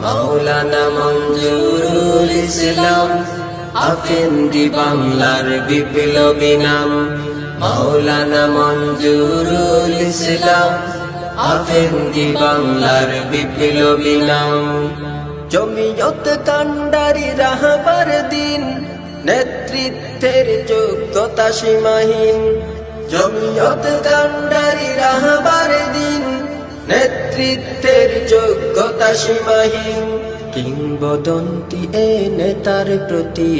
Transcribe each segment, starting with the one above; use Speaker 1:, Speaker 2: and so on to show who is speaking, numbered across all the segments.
Speaker 1: মাওলানা মঞ্জুরুল ইসলাম আফেন্দি বাংলার বিপ্লবী নাম। মাওলানা মঞ্জুরুল ইসলাম আফেন্দি বাংলার বিপ্লবী নাম। জমিয়ত কান্ডারি রাহবার দিন, নেতৃত্বের যোগ্যতা সীমাহীন। জমিয়ত কান্ডারি রাহবার দিন, নেতৃত্বের যোগ্যতা সীমাহীন। কিংবদন্তি এ নেতার প্রতি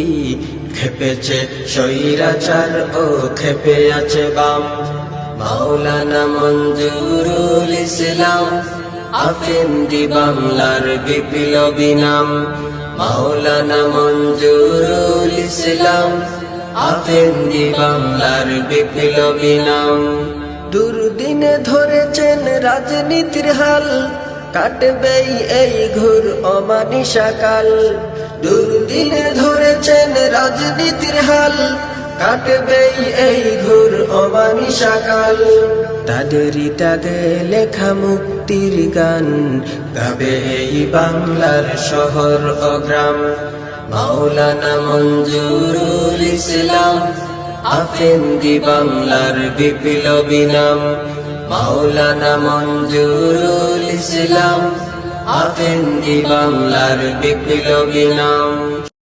Speaker 1: খেপেছে স্বৈরাচার ও খেপে আছে বাম। মাওলানা মঞ্জুরুল ইসলাম আফেন্দি বাংলার বিপ্লবী নাম। মাওলানা মঞ্জুরুল ইসলাম আফেন্দি বাংলার বিপ্লবী নাম। দুর্দিনে ধরেছেন রাজনীতির হাল, কাটবেই এই ঘোর অমানিসাকাল। দুর্দিনে ধরেছেন রাজনীতির হাল, কাটবেই এই ঘোর অমানিসাকাল। তাদেরই ত্যাগে লেখা মুক্তির গান, গাবে এই বাংলার শহর ও গ্রাম। মাওলানা মঞ্জুরুল ইসলাম আফেন্দি বাংলার বিপ্লবী নাম। মাওলানা মঞ্জুরুল ইসলাম আফেন্দি বাংলার বিপ্লবী নাম।